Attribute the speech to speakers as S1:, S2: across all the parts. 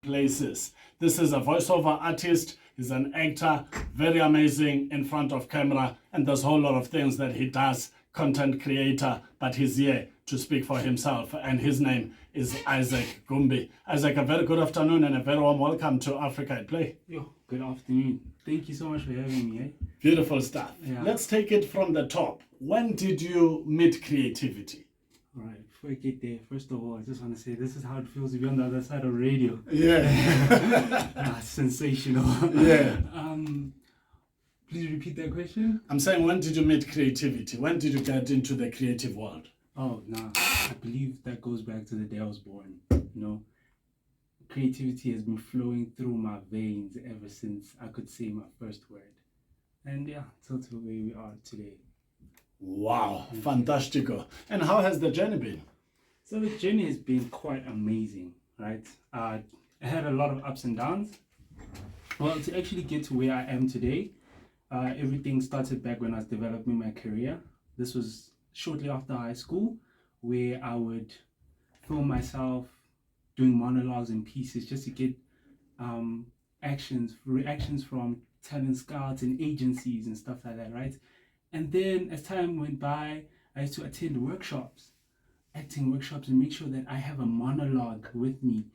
S1: places. This is a voiceover artist. He's an actor, very amazing in front of camera, and there's a whole lot of things that he does, content creator, but he's here to speak for himself, and his name is Isaac Gumbi. Isaac, a very good afternoon and a very warm welcome to Africa at Play.
S2: Yo, good afternoon. Thank you so much for having me.
S1: Beautiful stuff.
S2: Yeah.
S1: Let's take it from the top. When did you meet creativity?
S2: All right, before I get there, first of all, I just want to say this is how it feels to be on the other side of radio.
S1: Yeah.
S2: Sensational.
S1: Yeah.
S2: Please repeat that question.
S1: I'm saying, when did you meet creativity? When did you get into the creative world?
S2: Oh, no. I believe that goes back to the day I was born. You know, creativity has been flowing through my veins ever since I could say my first word. And yeah, till to where we are today.
S1: Wow, fantastico. And how has the journey been?
S2: So the journey has been quite amazing, right? I had a lot of ups and downs. Well, to actually get to where I am today, everything started back when I was developing my career. This was shortly after high school, where I would film myself doing monologues and pieces just to get reactions from talent scouts and agencies and stuff like that, right? And then as time went by, I used to attend workshops, acting workshops, and make sure that I have a monologue with me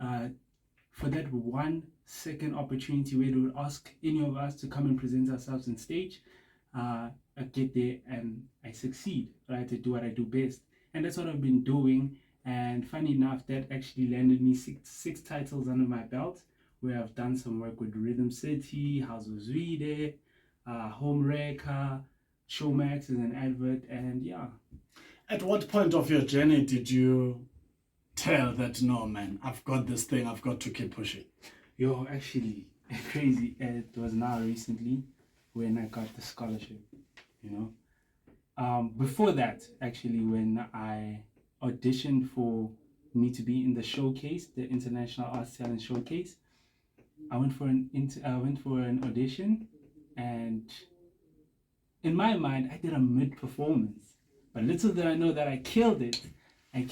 S2: for that 1 second opportunity where they would ask any of us to come and present ourselves on stage. I get there and I succeed, right? I do what I do best. And that's what I've been doing. And funny enough, that actually landed me six titles under my belt, where I've done some work with Rhythm City, House of Zwede, Home Wrecker, Showmax is an advert, and yeah.
S1: At what point of your journey did you tell that, no man, I've got this thing, I've got to keep pushing?
S2: Yo, actually, crazy. It was now recently when I got the scholarship, you know. Before that, actually, when I auditioned for me to be in the showcase, the International Arts Talent Showcase, I went for an audition, and in my mind, I did a mid-performance. But little did I know that I killed it. And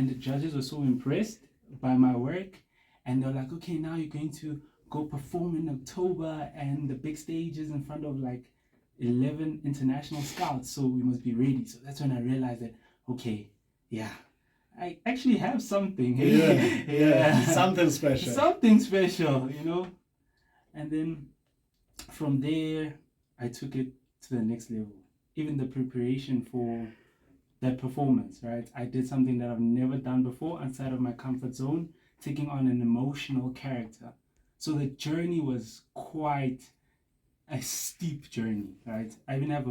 S2: the judges were so impressed by my work. And they're like, okay, now you're going to go perform in October, and the big stage is in front of like 11 international scouts, so we must be ready. So that's when I realized that, okay, yeah, I actually have something.
S1: Yeah. Something special.
S2: Something special, you know. And then from there, I took it to the next level. Even the preparation for that performance, right? I did something that I've never done before outside of my comfort zone, taking on an emotional character. So the journey was quite a steep journey, right? I even have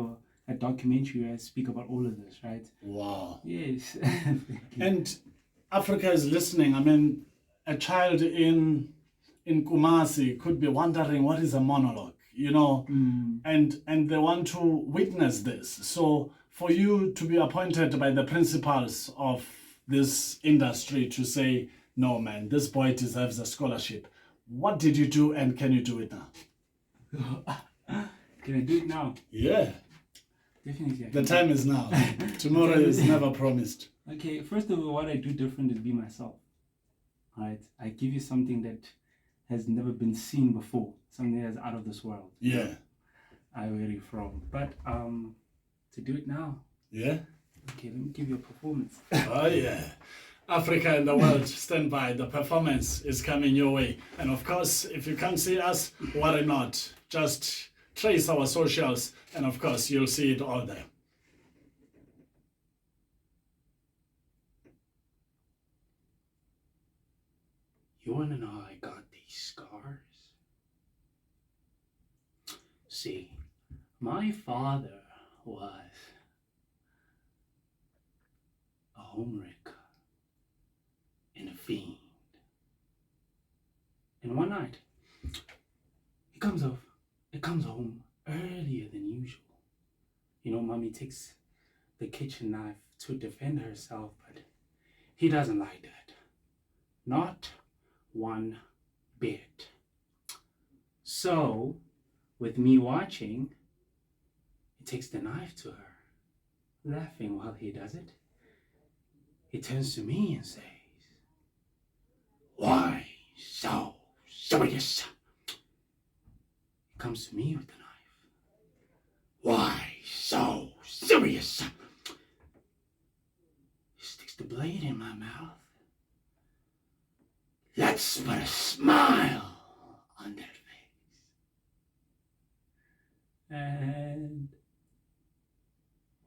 S2: a documentary where I speak about all of this, right?
S1: Wow.
S2: Yes.
S1: And Africa is listening. I mean, a child in Kumasi could be wondering, what is a monologue? You know, and they want to witness this. So for you to be appointed by the principals of this industry to say, no man, this boy deserves a scholarship, what did you do, and can you do it now?
S2: Can I do it now?
S1: Yeah.
S2: Definitely.
S1: The time is now. Tomorrow is never promised.
S2: Okay, first of all, what I do different is be myself. Right? I give you something that has never been seen before, something that's out of this world.
S1: Yeah.
S2: Where you from? But to do it now.
S1: Yeah.
S2: Okay, let me give you a performance.
S1: Oh yeah. Africa and the world, stand by. The performance is coming your way. And of course, if you can't see us, worry not. Just trace our socials, and of course, you'll see it all there.
S2: You want to know how I got these scars? See, my father was a homewrecker and a fiend. And one night, he comes home earlier than usual. You know, mommy takes the kitchen knife to defend herself, but he doesn't like that. Not one bit. So, with me watching, he takes the knife to her, laughing while he does it. He turns to me and says, "Why so serious. He comes to me with the knife. Why so serious? He sticks the blade in my mouth. Let's put a smile on that face. And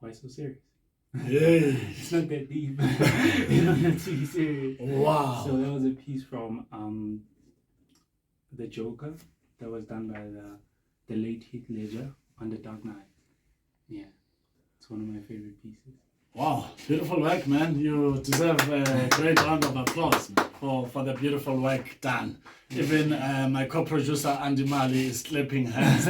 S2: why so serious?
S1: Yay.
S2: It's not that deep. You don't have to be serious.
S1: Wow.
S2: So that was a piece from The Joker that was done by the late Heath Ledger on The Dark Knight. Yeah, it's one of my favorite pieces.
S1: Wow, beautiful work, man. You deserve a great round of applause for the beautiful work done. Even my co-producer Andy Mali is clapping hands.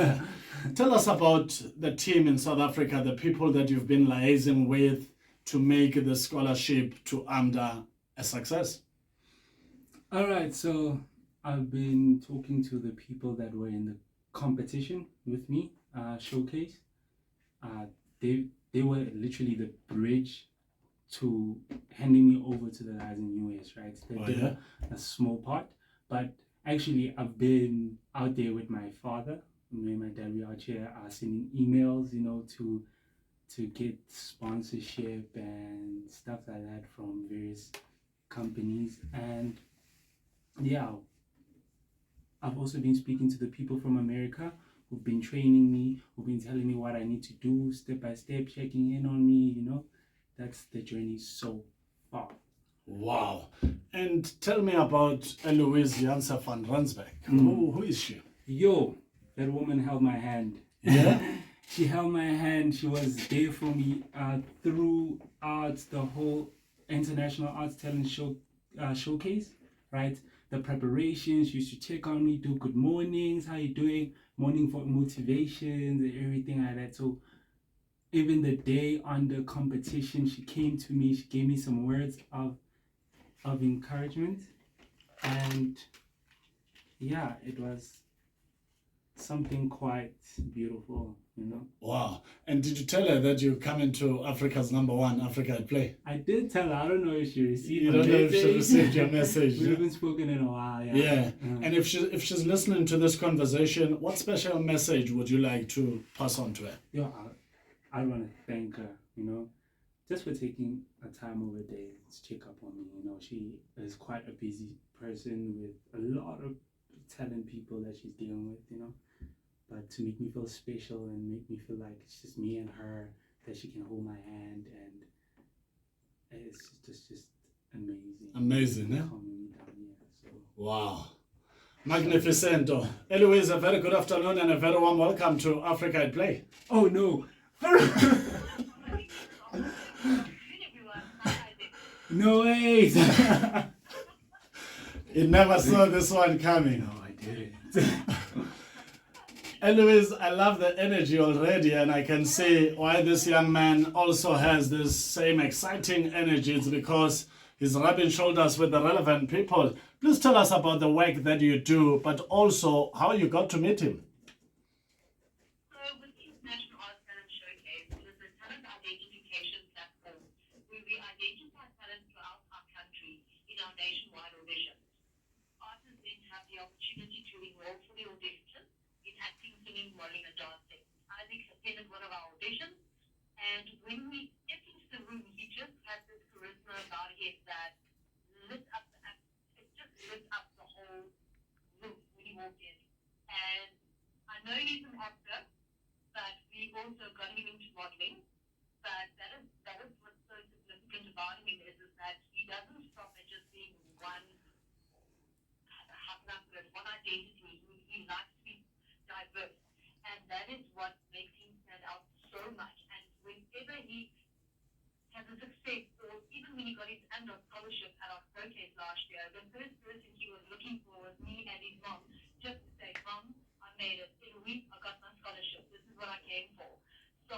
S1: Tell us about the team in South Africa, the people that you've been liaising with to make the scholarship to AMDA a success.
S2: All right, so I've been talking to the people that were in the competition with me, showcase. They were literally the bridge to handing me over to the guys in US, right? They did a small part, but actually I've been out there with my father. Me and my dad, we out here sending emails, you know, to get sponsorship and stuff like that from various companies. And yeah, I've also been speaking to the people from America who've been training me, who've been telling me what I need to do step by step, checking in on me, you know. That's the journey so far.
S1: Wow. And tell me about Eloise Janse van Rensbeck. Who is she?
S2: Yo, that woman held my hand.
S1: Yeah?
S2: She held my hand. She was there for me throughout the whole International Arts Talent Showcase, right? The preparations, she used to check on me, do good mornings, how you doing, morning for motivations and everything like that. So even the day on the competition, she came to me, she gave me some words of encouragement. And yeah, it was something quite beautiful, you know.
S1: Wow. And did you tell her that you're coming to Africa's #1, Africa at Play?
S2: I did tell her. I don't know if she received
S1: You
S2: my
S1: don't know if
S2: message.
S1: she received your message.
S2: We haven't spoken in a while, yeah.
S1: Yeah. And if she's listening to this conversation, what special message would you like to pass on to her?
S2: Yo, I want to thank her, you know, just for taking a time over there to check up on me. You know, she is quite a busy person with a lot of talent people that she's dealing with, you know. But to make me feel special and make me feel like it's just me and her, that she can hold my hand, and it's just amazing.
S1: Amazing, yeah?
S2: Calming me down, yeah. So.
S1: Wow. Magnificento. Eloise, a very good afternoon and a very warm welcome to Africa at Play.
S2: Oh no. No way.
S1: You never saw this one coming.
S2: No, I didn't.
S1: Eloise, I love the energy already, and I can see why this young man also has this same exciting energy. It's because he's rubbing shoulders with the relevant people. Please tell us about the work that you do, but also how you got to meet him.
S3: So with the International Arts Talent Showcase, it is a talent identification platform where we identify talent throughout our country in our nationwide auditions. Artists then have the opportunity to enroll for the audition in acting, singing, modeling, and dancing. Isaac attended one of our auditions, and when we stepped into the room, he just had this charisma about him that lit up it just lit up the whole room when he walked in. And I know he's an actor, but we also got him into modeling. But that is what's so significant about him is that he doesn't stop at just being one, how can I put it, one identity. He likes to be diverse, and that is what makes him stand out so much. And whenever he has a success, or even when he got his AMDA scholarship at our showcase last year, the first person he was looking for was me and his mom, just to say, Mom, I made it. In a week, I got my scholarship. This is what I came for. So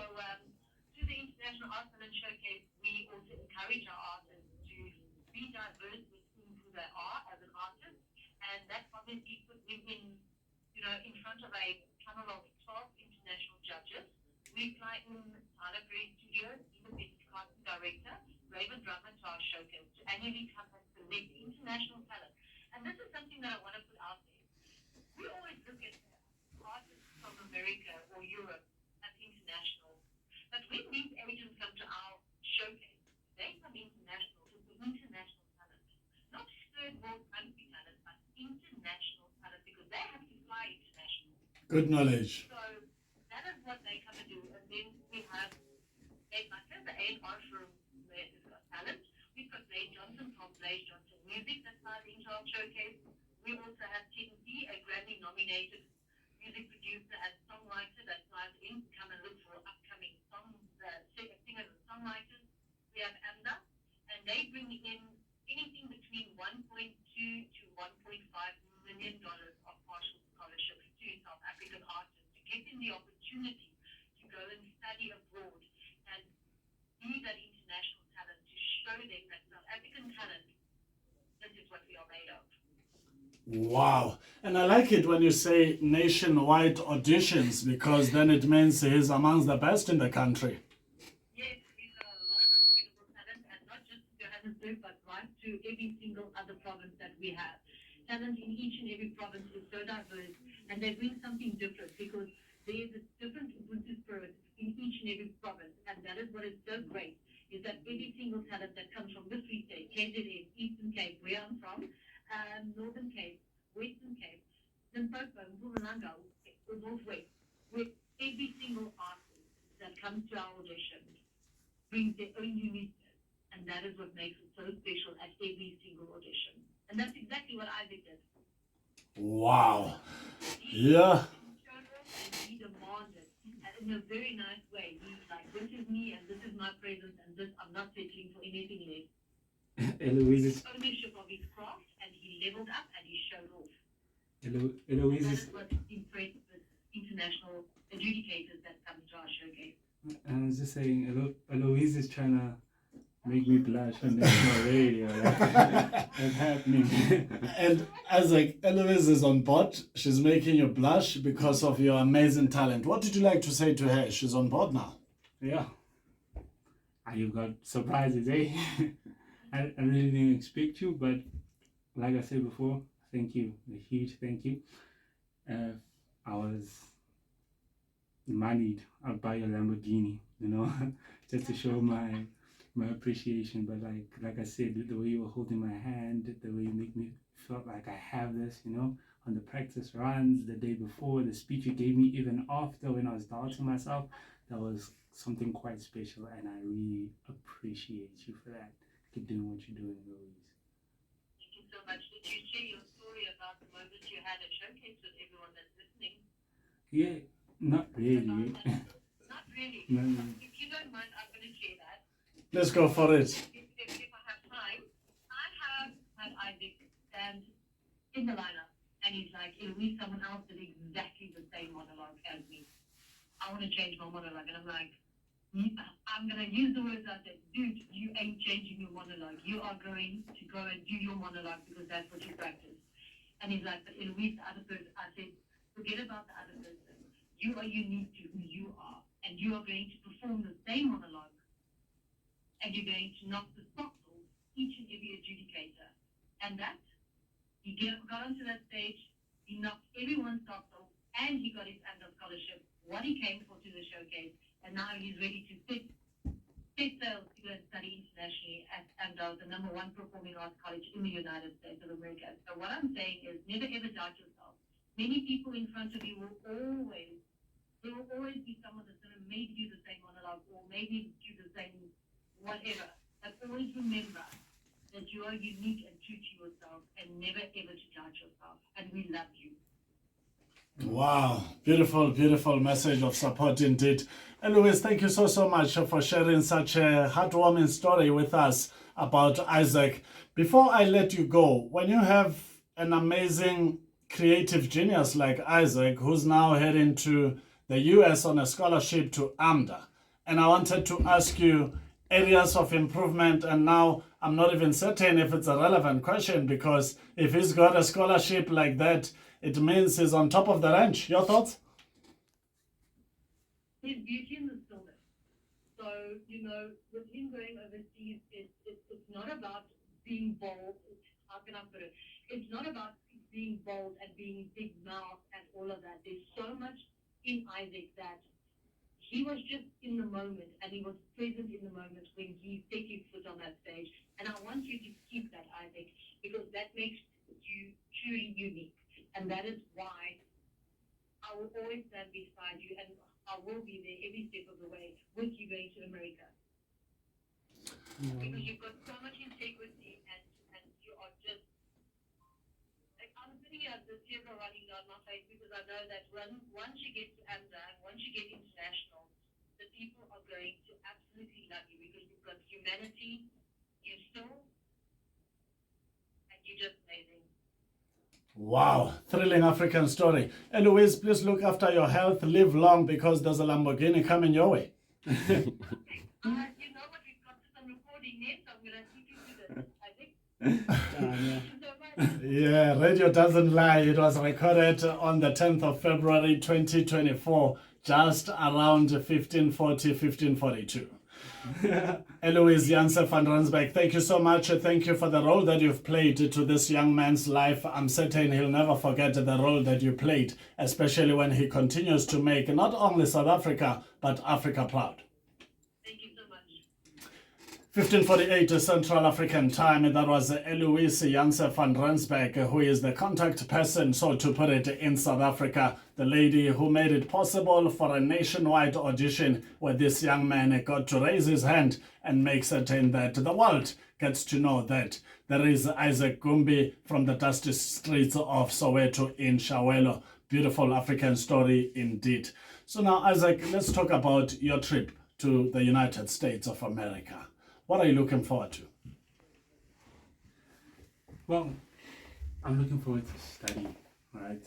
S3: through the International Arts Talent Showcase, we also encourage our artists to be diverse within who they are as an artist, and that obviously puts them in front of a panel of 12 international judges. We fly in Tyler Perry Studios, independent casting director, Raven Drummer to our showcase to annually come and select international talent. And this is something that I want to put out there. America or Europe as international. But when these agents come to our showcase, they come international to the international talent. Not third world country talent, but international talent because they have to fly international.
S1: Good knowledge.
S3: So that is what they come and do. And then we have Ed Butter, the A&R firm that has got talent. We've got Blade Johnson from Blade Johnson Music that flies into our showcase. We also have Timothy, a Grammy-nominated music producer and songwriter that flies in to come and look for upcoming singers and songwriters. We have Amda, and they bring in anything between $1.2 to $1.5 million of partial scholarships to South African artists to give them the opportunity to go and study abroad and be that international talent to show them that South African talent, this is what we are made of.
S1: Wow. And I like it when you say nationwide auditions because then it means he's amongst the best in the country.
S3: Yes, these are a lot of respectable talent, and not just Johannesburg, but right to every single other province that we have. Talent in each and every province is so diverse, and they bring something different because there is a different Ubuntu spirit in each and every province, and that is what is so great, is that every single talent that comes from the Free State, KZN, Eastern Cape, where I'm from, Northern Cape, Western Cape, Limpopo, Mpumalanga, or Northwest, with every single artist that comes to our audition brings their own uniqueness, and that is what makes it so special at every single audition. And that's exactly what Isaac did.
S1: Wow. Yeah.
S3: And he demanded, in a very nice way. He's like, this is me, and this is my presence, and this, I'm not settling for anything less.
S2: Eloise,
S3: Ownership of his craft, and he leveled up and he showed off.
S2: Eloise,
S3: That is what impressed the international adjudicators that come to our showcase.
S2: I was just saying, Eloise is trying to make me blush on national radio. That's happening.
S1: And Isaac, Eloise is on board. She's making you blush because of your amazing talent. What did you like to say to her? She's on board now.
S2: Yeah. You got surprises, eh? I really didn't expect you, but like I said before, thank you. A huge thank you. I was moneyed. I'll buy a Lamborghini, just to show my appreciation. But like I said, the way you were holding my hand, the way you make me feel like I have this, on the practice runs, the day before, the speech you gave me even after when I was doubting myself, that was something quite special, and I really appreciate you for that. Keep doing what you're doing, Louise.
S3: Thank you so much. Did you share your story about the moment you had a showcase with everyone that's listening?
S2: Yeah, not really.
S3: Not really.
S2: No.
S3: If you don't mind, I'm going to share that.
S1: Let's go for it.
S3: If I have time, I have had Isaac stand in the lineup, and he's like, Eloise, someone else did exactly the same monologue as me. I want to change my monologue, and I'm like, I'm going to use the words I said, dude, you ain't changing your monologue. You are going to go and do your monologue because that's what you practice. And he's like, but Eloise, the other person, I said, forget about the other person. You are unique to who you are, and you are going to perform the same monologue, and you're going to knock the socks off each and every adjudicator. And that, he got onto that stage, he knocked everyone's socks off, and he got his AMDA scholarship, what he came for to the showcase, and now he's ready to set sail to go and study internationally at AMDA, the #1 performing arts college in the United States of America. So what I'm saying is never ever doubt yourself. Many people in front of you there will always be someone that's going to maybe do the same monologue or maybe do the same whatever. But always remember that you are unique and true to yourself, and never ever to doubt yourself. And we love you.
S1: Wow, beautiful, beautiful message of support indeed. Eloise, thank you so much for sharing such a heartwarming story with us about Isaac. Before I let you go, when you have an amazing creative genius like Isaac, who's now heading to the US on a scholarship to AMDA, and I wanted to ask you areas of improvement, and now I'm not even certain if it's a relevant question, because if he's got a scholarship like that, it means he's on top of the range. Your thoughts?
S3: His beauty in the stillness. So, with him going overseas, it's not about being bold. How can I put it? It's not about being bold and being big mouth and all of that. There's so much in Isaac that he was just in the moment and he was present in the moment when he set his foot on that stage. And I want you to keep that, Isaac, because that makes you truly unique. And that is why I will always stand beside you and I will be there every step of the way with you going to America. Because you've got so much integrity and you are just like I'm sitting here the tears are running down my face because I know that once you get to AMDA and once you get international, the people are going to absolutely love you because you've got humanity, you're still, and you're just amazing.
S1: Wow, thrilling African story. And Louise, please look after your health, live long because there's a Lamborghini coming your way.
S3: You know what, we've got this on recording next, so I'm going to keep you to this, Isaac. Thank you so much.
S1: Yeah, radio doesn't lie. It was recorded on the 10th of February 2024, just around 1540, 1542. Eloise Janse van Rensburg, thank you so much. Thank you for the role that you've played to this young man's life. I'm certain he'll never forget the role that you played, especially when he continues to make not only South Africa, but Africa proud.
S3: Thank you so much.
S1: 1548 Central African Time. That was Eloise Janse van Rensburg, who is the contact person, so to put it, in South Africa. The lady who made it possible for a nationwide audition where this young man got to raise his hand and make certain that the world gets to know that there is Isaac Gumbi from the dusty streets of Soweto in Shawelo. Beautiful African story indeed. So now, Isaac, let's talk about your trip to the United States of America. What are you looking forward to?
S2: Well, I'm looking forward to study, right?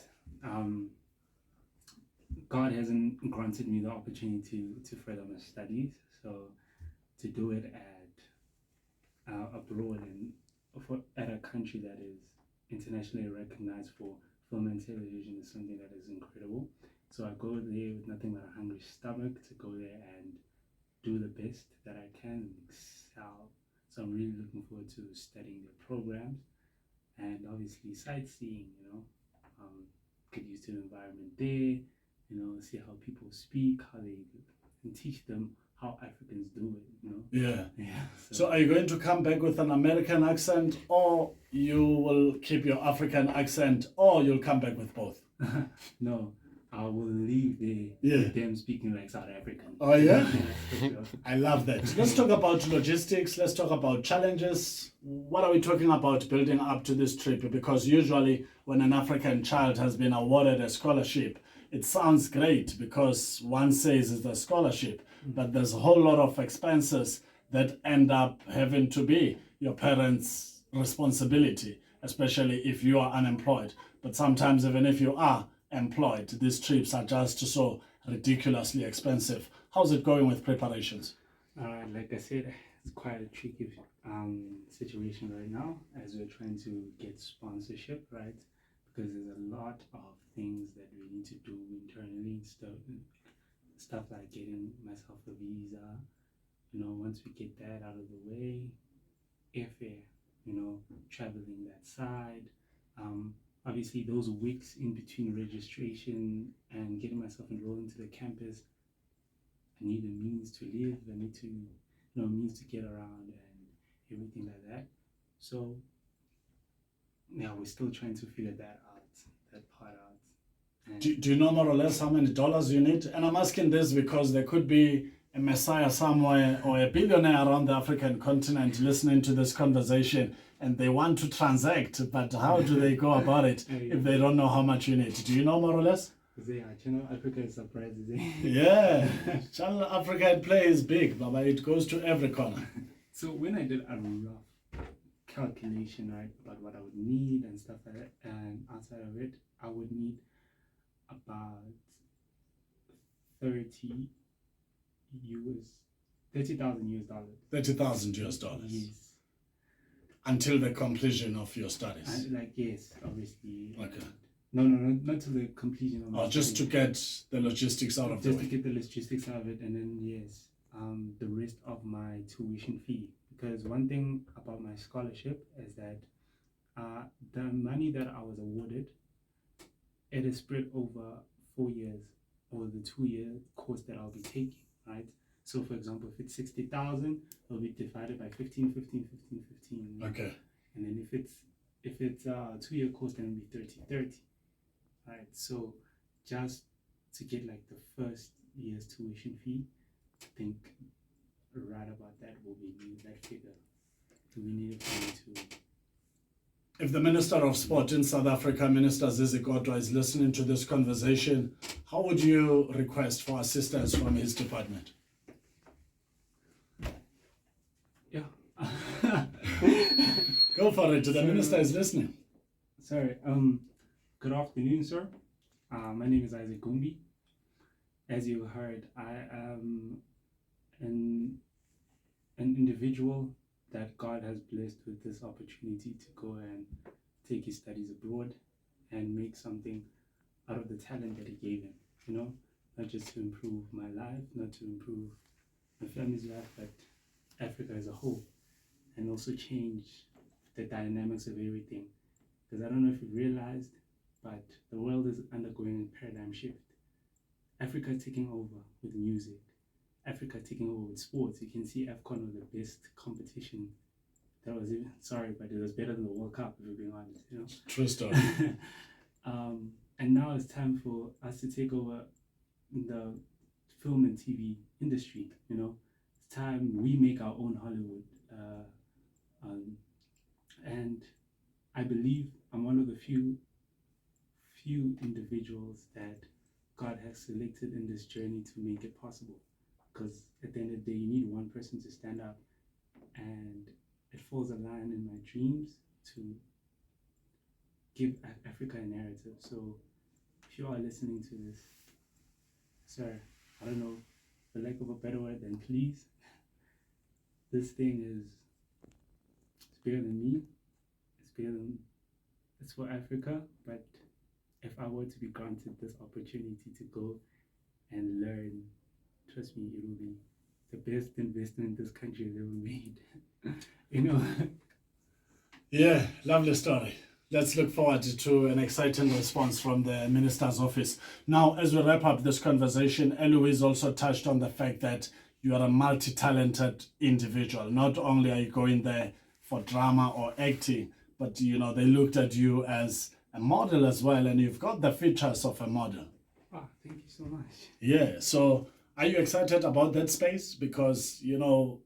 S2: God hasn't granted me the opportunity to further my studies, so to do it at abroad and at a country that is internationally recognized for film and television is something that is incredible. So I go there with nothing but a hungry stomach to go there and do the best that I can and excel. So I'm really looking forward to studying their programs and obviously sightseeing, get used to the environment there, see how people speak, how they, and teach them how Africans do it,
S1: Yeah.
S2: Yeah.
S1: So are you going to come back with an American accent, or you will keep your African accent, or you'll come back with both?
S2: No, I will leave with them speaking like South African.
S1: Oh, yeah?
S2: For sure.
S1: I love that. Let's talk about logistics. Let's talk about challenges. What are we talking about building up to this trip? Because usually when an African child has been awarded a scholarship, it sounds great because one says it's a scholarship, but there's a whole lot of expenses that end up having to be your parents' responsibility, especially if you are unemployed. But sometimes even if you are employed, these trips are just so ridiculously expensive. How's it going with preparations?
S2: Like I said, it's quite a tricky situation right now as we're trying to get sponsorship, right? Because there's a lot of things that we need to do internally, stuff like getting myself a visa. Once we get that out of the way, airfare, traveling that side. Obviously, those weeks in between registration and getting myself enrolled into the campus, I need a means to live. I need to, means to get around and everything like that. So, yeah, we're still trying to figure that part out. And
S1: Do you know more or less how many dollars you need? And I'm asking this because there could be a messiah somewhere or a billionaire around the African continent listening to this conversation and they want to transact, but how do they go about it if they don't know how much you need? Do you know more or less?
S2: Yeah, Channel Africa is surprised.
S1: Yeah, Channel Africa play is big, Baba. It goes to every corner.
S2: So when I did a rough calculation, right, about what I would need and stuff like that, and outside of it, I would need about 30,000 US dollars.
S1: 30,000 US dollars.
S2: Yes.
S1: Until the completion of your studies.
S2: And yes, obviously.
S1: Okay.
S2: No, not to the completion of my
S1: Or just to
S2: studies.
S1: get the logistics out of the
S2: Just
S1: way.
S2: to get the logistics out of it, and then yes, the rest of my tuition fee. Because one thing about my scholarship is that the money that I was awarded, it is spread over 4 years. or the 2-year course that I'll be taking, right? So for example, if it's 60,000, it'll be divided by 15, 15, 15, 15.
S1: Okay.
S2: And then if it's a 2-year course, then it'll be 30, 30. Right. So just to get like the first year's tuition fee, I think right about that will be that figure. Do we need it to?
S1: If the Minister of Sport in South Africa, Minister Isaac Gumbi, is listening to this conversation, how would you request for assistance from his department?
S2: Yeah.
S1: Go for it. The Minister is listening.
S2: Sorry. Good afternoon, sir. My name is Isaac Gumbi. As you heard, I am an individual that God has blessed with this opportunity to go and take his studies abroad and make something out of the talent that he gave him, you know, not just to improve my life, not to improve my family's life, but Africa as a whole, and also change the dynamics of everything. Because I don't know if you realized, but the world is undergoing a paradigm shift. Africa is taking over with music. Africa taking over with sports. You can see AFCON was the best competition. That was even, sorry, but it was better than the World Cup, if we're being honest, you know.
S1: True story.
S2: And now it's time for us to take over the film and TV industry, you know. It's time we make our own Hollywood. And I believe I'm one of the few individuals that God has selected in this journey to make it possible. Because at the end of the day, you need one person to stand up, and it falls a line in my dreams to give Africa a narrative. So if you are listening to this, sir, I don't know, for lack of a better word, then please, this thing it's bigger than me, it's for Africa, but if I were to be granted this opportunity to go and learn, trust me, it will be the best investment this country has ever made. You know?
S1: Yeah, lovely story. Let's look forward to an exciting response from the Minister's office. Now, as we wrap up this conversation, Eloise also touched on the fact that you are a multi-talented individual. Not only are you going there for drama or acting, but, you know, they looked at you as a model as well, and you've got the features of a model.
S2: Ah, thank you so much.
S1: Yeah, so are you excited about that space? Because, you know,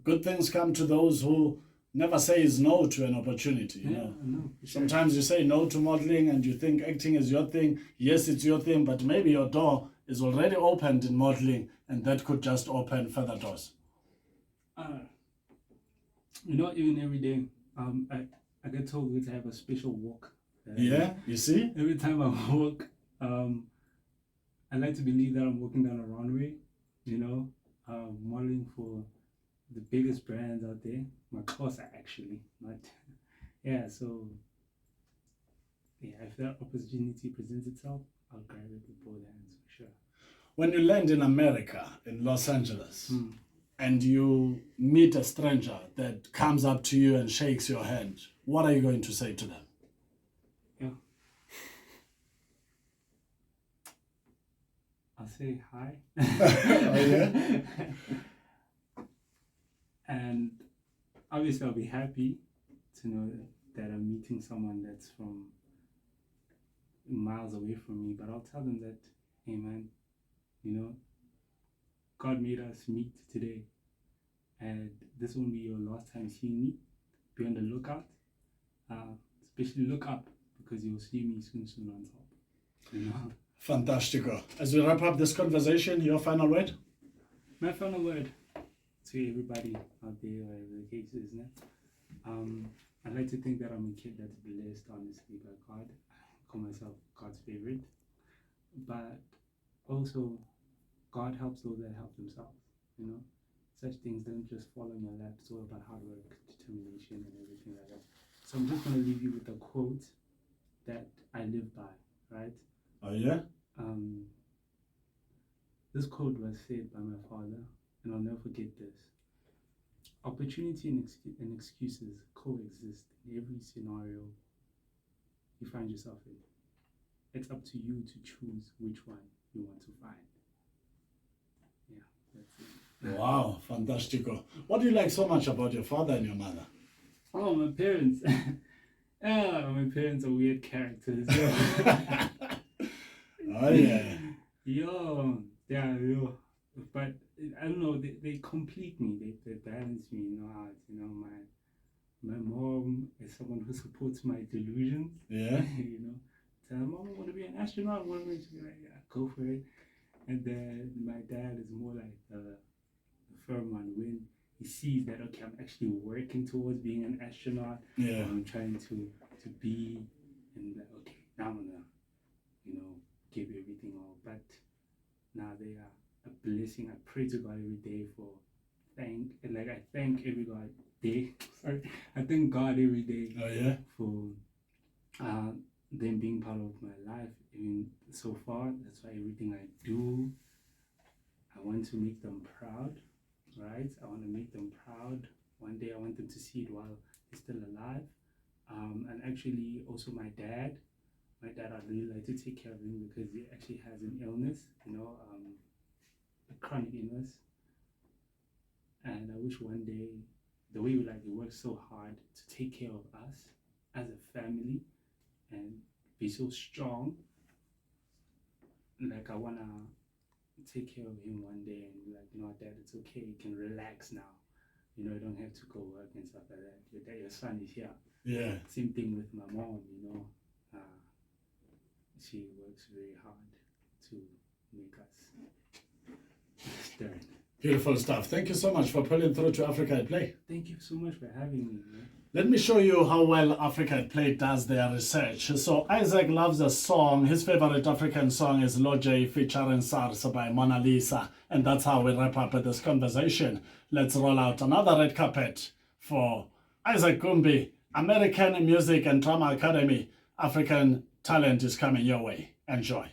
S1: good things come to those who never says no to an opportunity. You know?
S2: No,
S1: Sometimes you say no to modeling and you think acting is your thing. Yes, it's your thing, but maybe your door is already opened in modeling, and that could just open further doors.
S2: You know, even every day, I get told to have a special walk.
S1: Yeah, you see?
S2: Every time I walk, I like to believe that I'm walking down a runway, you know, modeling for the biggest brands out there. My closer, actually, not. Yeah, so yeah, if that opportunity presents itself, I'll grab it with both hands for sure.
S1: When you land in America, in Los Angeles, and you meet a stranger that comes up to you and shakes your hand, what are you going to say to them?
S2: Yeah. I'll say hi.
S1: Oh, yeah?
S2: And obviously I'll be happy to know that I'm meeting someone that's from miles away from me, but I'll tell them that, hey man, you know, God made us meet today, and this won't be your last time seeing me. Be on the lookout, especially look up, because you'll see me soon on top, you know.
S1: Fantastico. As we wrap up this conversation, your final word?
S2: My final word to everybody out there, whatever the case is, I'd like to think that I'm a kid that's blessed, honestly, by God. I call myself God's favorite. But also, God helps those that help themselves, you know. Such things don't just fall in your lap. It's all about hard work, determination, and everything like that. So I'm just going to leave you with a quote that I live by, right?
S1: Oh, yeah?
S2: This quote was said by my father, and I'll never forget this. Opportunity and excuses coexist in every scenario you find yourself in. It's up to you to choose which one you want to find. Yeah, that's it.
S1: Wow, fantastico. What do you like so much about your father and your mother?
S2: Oh, my parents. My parents are weird characters.
S1: Oh yeah.
S2: Yo, yeah, yo. But I don't know, they complete me, they balance me, my mom is someone who supports my delusions.
S1: Yeah.
S2: Tell mom I want to be an astronaut, I want to be like, yeah, go for it. And then my dad is more like the firm one when he sees that okay, I'm actually working towards being an astronaut.
S1: Yeah.
S2: I'm trying to be, and like, okay, now I'm gonna, give everything all. But now they are a blessing. I pray to God every day for I thank every God day. Sorry, I thank God every day.
S1: Oh yeah.
S2: For them being part of my life. Even so far, that's why everything I do, I want to make them proud. Right? I want to make them proud. One day I want them to see it while he's still alive. And actually also my dad, I'd really like to take care of him because he actually has an illness, a chronic illness. And I wish one day, the way he works so hard to take care of us as a family and be so strong. Like I wanna take care of him one day and be like, Dad, it's okay, you can relax now. You don't have to go work and stuff like that. Your son is here.
S1: Yeah.
S2: Same thing with my mom, she works very hard to make us stern.
S1: Beautiful stuff. Thank you so much for pulling through to Africa at Play.
S2: Thank you so much for having me, man.
S1: Let me show you how well Africa at Play does their research. So Isaac loves a song. His favorite African song is Loj featuring SARS by Mona Lisa. And that's how we wrap up this conversation. Let's roll out another red carpet for Isaac Gumbi, American Music and Drama Academy. African talent is coming your way. Enjoy.